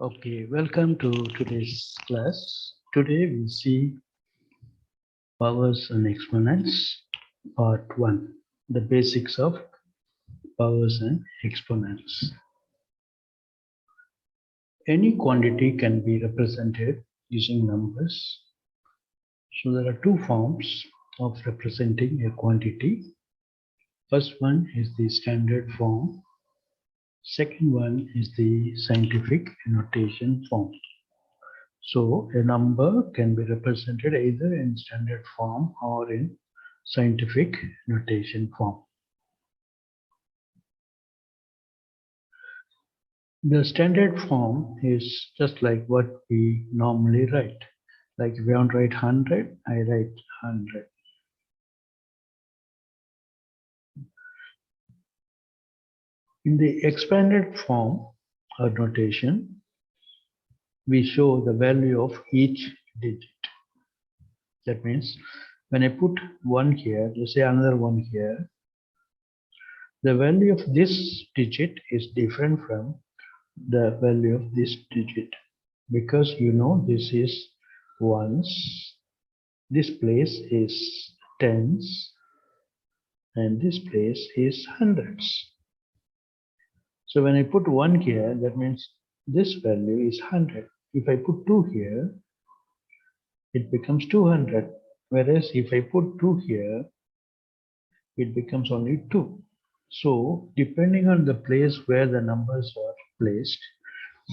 Okay, welcome to today's class. Today we see powers and exponents, part 1, the basics of powers and exponents. Any quantity can be represented using numbers. So there are two forms of representing a quantity. First one is the standard form. Second one is the scientific notation form. So a number can be represented either in standard form or in scientific notation form. The standard form is just like what we normally write. Like if I want to write 100, I write 100. In the expanded form or notation, we show the value of each digit. That means when I put 1 here, let's say another 1 here, the value of this digit is different from the value of this digit, because you know this is ones, this place is tens, and this place is hundreds. So when I put 1 here, that means this value is 100. If I put 2 here, it becomes 200. Whereas if I put 2 here, it becomes only 2. So depending on the place where the numbers are placed,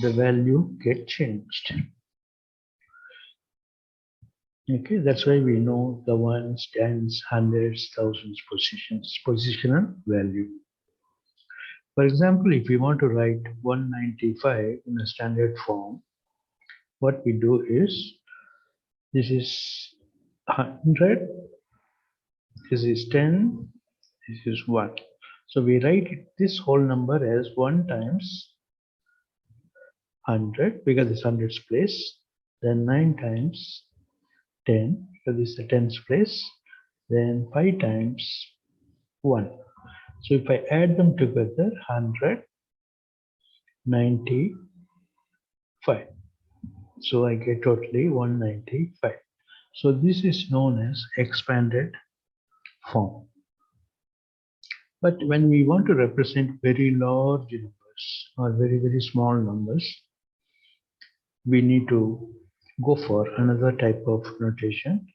the value get changed. Okay, that's why we know the ones, tens, hundreds, thousands positions, positional value. For example, if we want to write 195 in a standard form, what we do is, this is 100, this is 10, this is 1. So we write this whole number as 1 times 100, because it's hundreds place, then 9 times 10, because this is the tens place, then 5 times 1. So if I add them together, 195. So I get totally 195. So this is known as expanded form. But when we want to represent very large numbers or very, very small numbers, we need to go for another type of notation,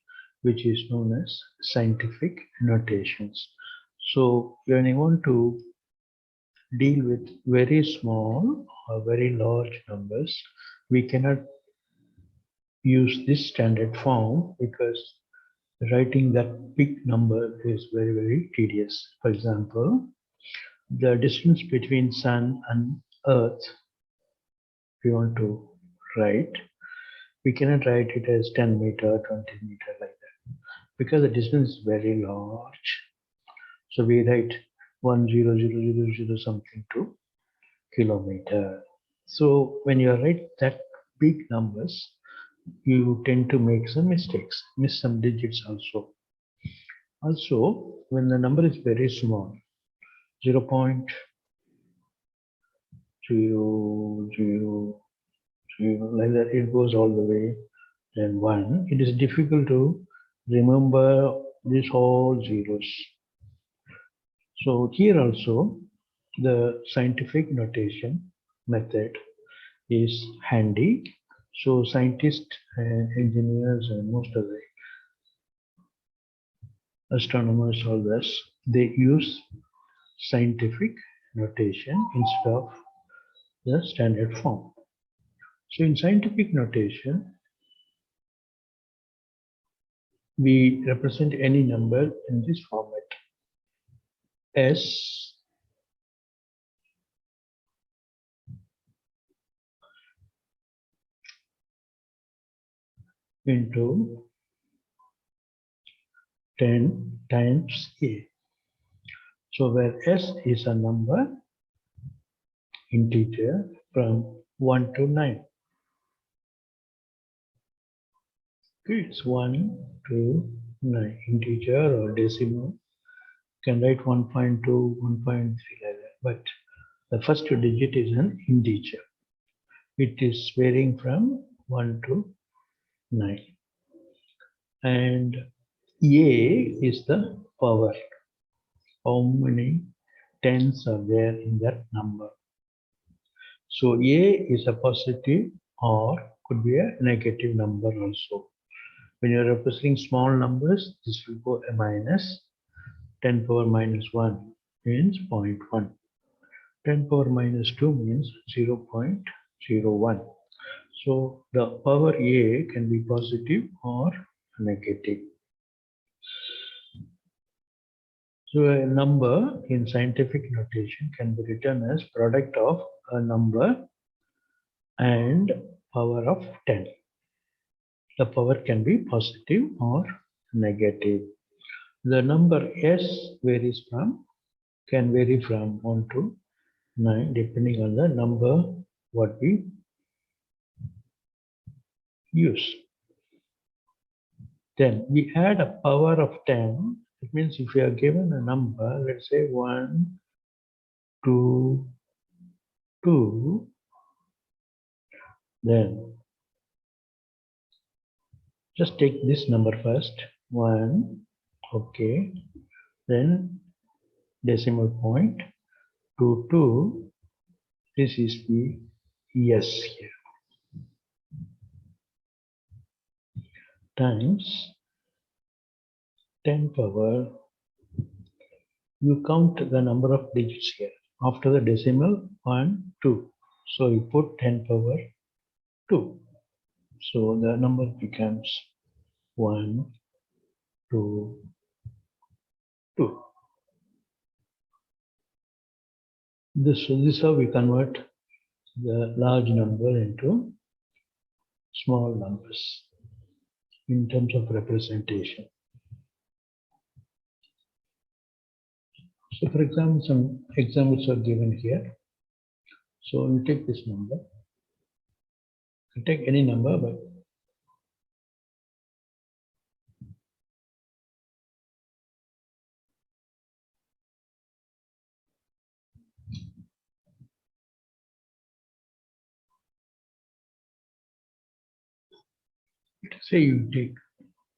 which is known as scientific notations. So when I want to deal with very small or very large numbers, we cannot use this standard form because writing that big number is very, very tedious. For example, the distance between Sun and Earth, we want to write, we cannot write it as 10 meter, 20 meter like that, because the distance is very large. So we write 10000 something to kilometer. So when you write that big numbers, you tend to make some mistakes, miss some digits also. Also, when the number is very small, 0.0000, like that, it goes all the way, then 1, it is difficult to remember these whole zeros. So here also, the scientific notation method is handy. So scientists and engineers and most of the astronomers, all this, they use scientific notation instead of the standard form. So in scientific notation, we represent any number in this format: S into 10 times A. So where S is a number, integer from 1 to 9. Okay, it's 1 to 9, integer or decimal. You can write 1.2, 1.3 like that, but the first digit is an integer. It is varying from 1 to 9. And A is the power. How many tens are there in that number? So A is a positive or could be a negative number also. When you're representing small numbers, this will go a minus. 10 power minus 1 means 0.1. 10 power minus 2 means 0.01. So the power A can be positive or negative. So a number in scientific notation can be written as product of a number and power of 10. The power can be positive or negative. The number S can vary from 1 to 9 depending on the number what we use. Then we add a power of 10. It means if we are given a number, let's say 1, 2, 2, then just take this number first, 1, okay, then decimal point, 2, 2, this is the yes here, times 10 power, you count the number of digits here, after the decimal 1, 2, so you put 10 power 2. So the number becomes 1, 2, 2. This is how we convert the large number into small numbers in terms of representation. So for example, some examples are given here. So you take this number. You take any number, but say you take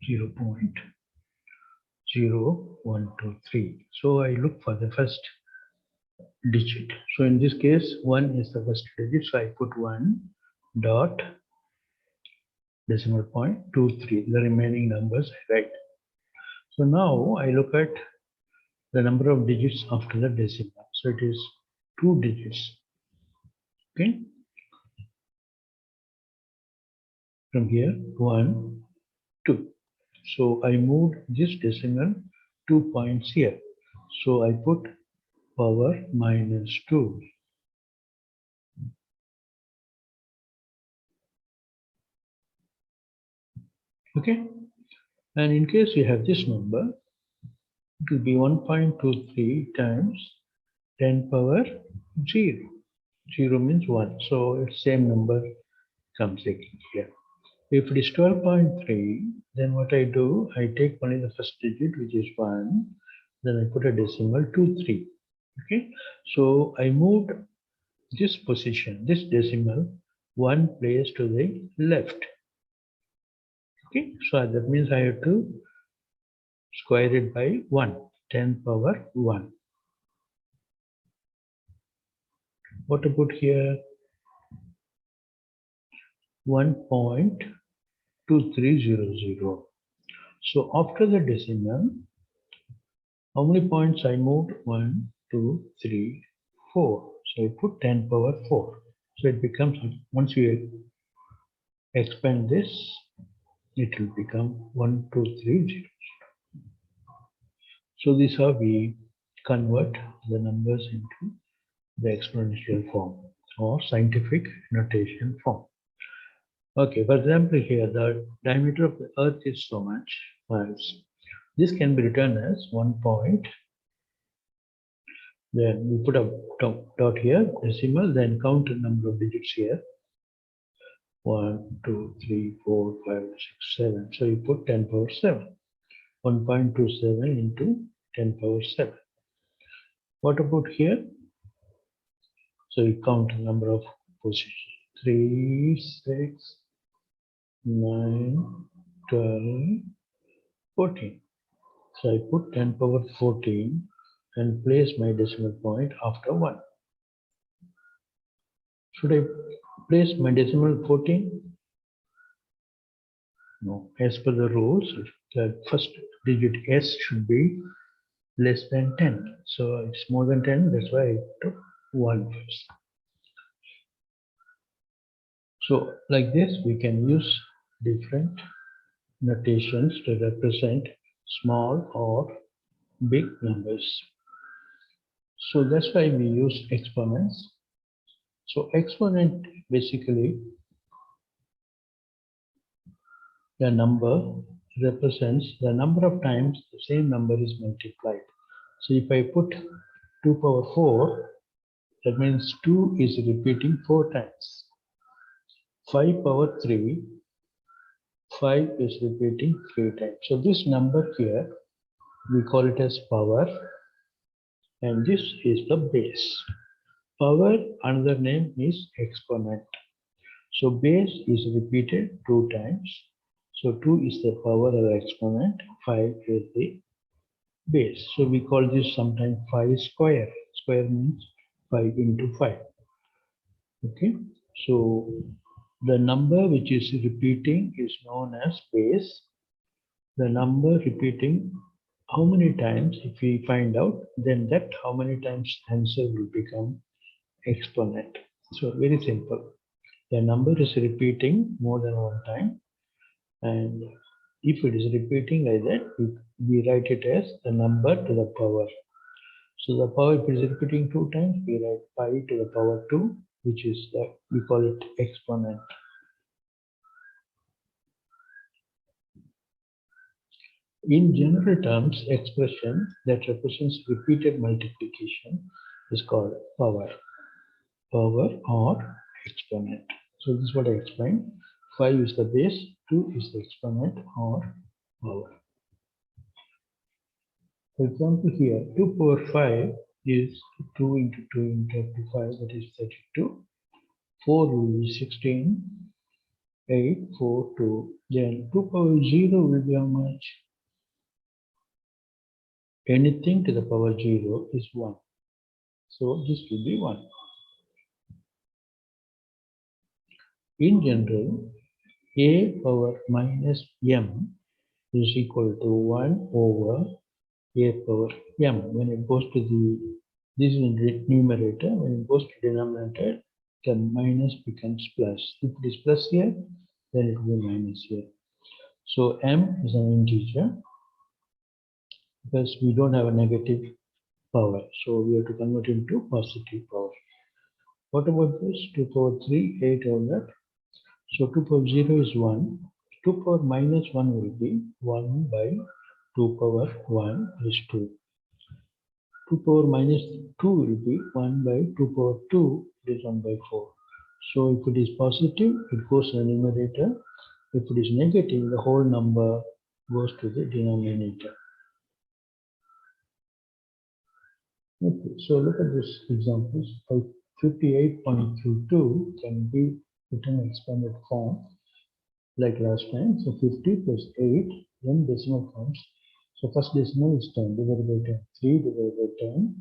0.0123. So I look for the first digit. So in this case, 1 is the first digit. So I put 1 dot decimal point 23. The remaining numbers I write. So now I look at the number of digits after the decimal. So it is 2 digits. Okay. From here, 1, 2. So I moved this decimal 2 points here. So I put power minus 2. Okay. And in case you have this number, it will be 1.23 times 10 power 0. 0 means 1. So it's same number comes again here. If it is 12.3, then what I do, I take only the first digit, which is 1. Then I put a decimal 23. Okay. So I moved this position, this decimal, 1 place to the left. Okay. So that means I have to square it by 1. 10 power 1. What to put here? 1.2300. So after the decimal, how many points I moved? 1, 2, 3, 4. So I put 10 power 4. So it becomes, once you expand this, it will become 1230. So this is how we convert the numbers into the exponential form or scientific notation form. Okay, for example, here the diameter of the earth is so much miles. This can be written as 1 point. Then we put a dot here, decimal, then count the number of digits here. 1, 2, 3, 4, 5, 6, 7. So you put 10 power 7. 1.27 into 10 power 7. What about here? So you count the number of positions. 3, 6, 9, 12, 14. So I put 10 power 14 and place my decimal point after 1. Should I place my decimal 14? No. As per the rules, the first digit S should be less than 10. So it's more than 10, that's why I took 1 first. So like this, we can use different notations to represent small or big numbers. So that's why we use exponents. So exponent basically the number represents the number of times the same number is multiplied. So if I put 2 power 4, that means 2 is repeating 4 times. 5 power 3, 5 is repeating 3 times. So this number here, we call it as power, and this is the base. Power, another name is exponent. So base is repeated 2 times. So 2 is the power of the exponent, 5 is the base. So we call this sometimes 5 square. Square means 5 into 5. Okay. So the number which is repeating is known as base. The number repeating how many times, if we find out, then that how many times answer will become exponent. So very simple. The number is repeating more than one time, and if it is repeating like that, we write it as the number to the power. So the power, if it is repeating 2 times, we write 5 to the power 2, which is that we call it exponent. In general terms, expression that represents repeated multiplication is called power. Power or exponent. So this is what I explained. 5 is the base, 2 is the exponent or power. For example, here 2 power 5 is 2 into 2 into 5, that is 32. 4 will be 16. 8, 4, 2. Then 2 power 0 will be how much? Anything to the power 0 is 1. So this will be 1. In general, a power minus m is equal to 1 over a power m. When it goes to this is in the numerator, when it goes to denominator, the minus becomes plus. If it is plus here, then it will be minus here. So m is an integer because we don't have a negative power. So we have to convert into positive power. What about this? 2 power 3, 8 over that. So 2 power 0 is 1. 2 power minus 1 will be 1 by 2 power 1 is 2. 2 power minus 2 will be 1 by 2 power 2 is 1 by 4. So if it is positive, it goes to the numerator. If it is negative, the whole number goes to the denominator. Okay, so look at this examples. 58.22 can be written in expanded form like last time. So 50 plus 8, then decimal comes. So first decimal is 10 divided by 10. 3 divided by 10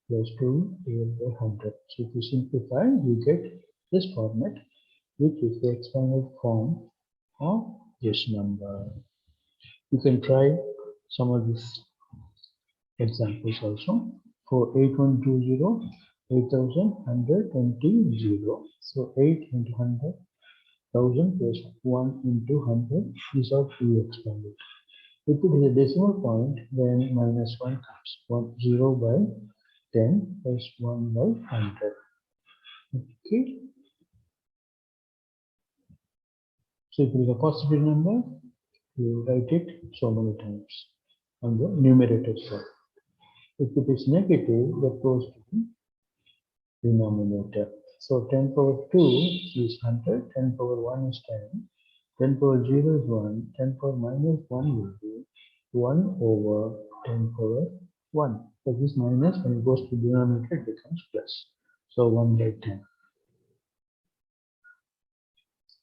plus 2 divided by 100. So if you simplify, you get this format, which is the expanded form of this number. You can try some of these examples also. For 8120, 8120. So 8 into 100, 1000 plus 1 into 100 is how we expand it. If it is a decimal point, then minus 1 comes. 0 by 10 plus 1 by 100. Okay. So if it is a positive number, you write it so many times on the numerator side. If it is negative, that goes to the denominator. So 10 power 2 is 100, 10 power 1 is 10, 10 power 0 is 1, 10 power minus 1 will be 1 over 10 power 1. So this minus, when it goes to denominator, it becomes plus. So 1 by 10.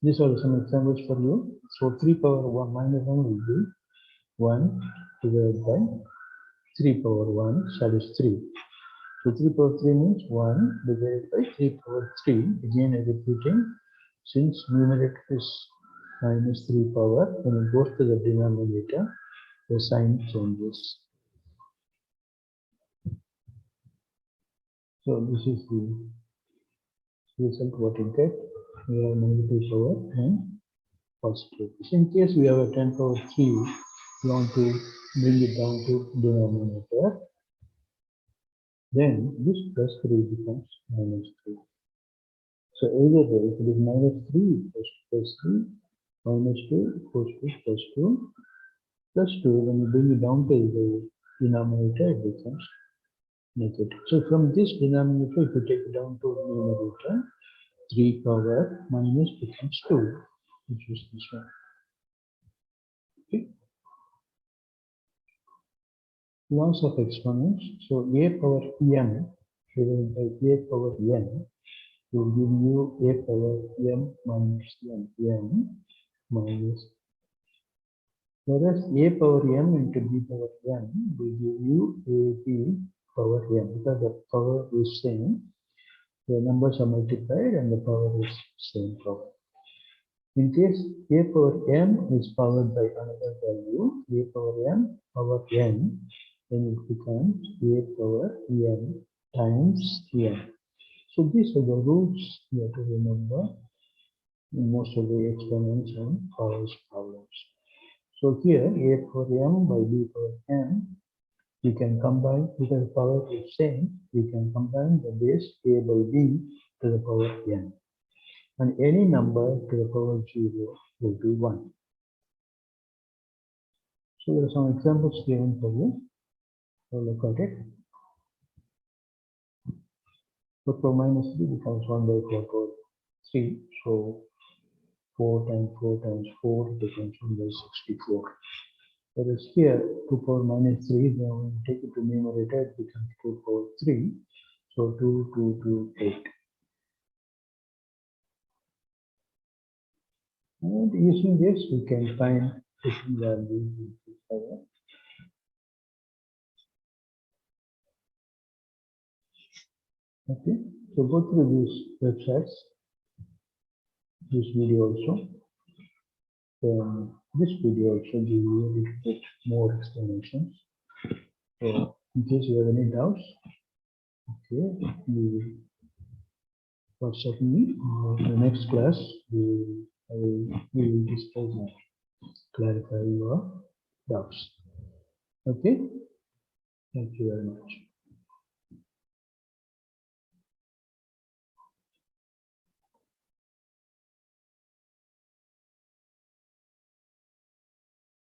These are some examples for you. So 3 power 1 minus 1 will be 1 divided by 3 power 1, that is 3. So 3 power 3 means 1 divided by 3 power 3. Again repeating, since numerator is minus 3 power, when it goes to the denominator, the sign changes. So this is the result what you get. We have negative power and positive. In case we have a 10 power 3, we want to bring it down to denominator, then this plus 3 becomes minus 3. So either way, if it is minus 3 equals plus 3, minus 2 equals to plus 2, plus 2, when you bring it down to the denominator, it becomes negative. So from this denominator, if you take it down to numerator, 3 power minus becomes 2, which is this one. Okay. Laws of exponents. So a power m divided by a power n will give you a power m minus n minus, whereas a power m into b power n will give you ab power m, because the power is same, the numbers are multiplied and the power is same power. In case a power m is powered by another value, a power m power n, then it becomes a power n times n. So these are the rules you have to remember in most of the experiments and powers problems. So here a power m by b power n, we can combine, because the power is same, we can combine the base a by b to the power n. And any number to the power 0 will be 1. So there are some examples given for you. So look at it. 4 power minus 3 becomes 1 by 4 power 3. So 4 times 4 times 4 becomes 1 by 64. Whereas here 2 power minus 3, then when you take it to numerator, it becomes 2 power 3. So 2, 2, 2, 8. And using this, we can find different values in this power. Okay, so go through these websites, this video also. This video also give you a little bit more explanations. So in case you have any doubts, okay, you WhatsApp me. In the next class, we will discuss and clarify your doubts. Okay, thank you very much.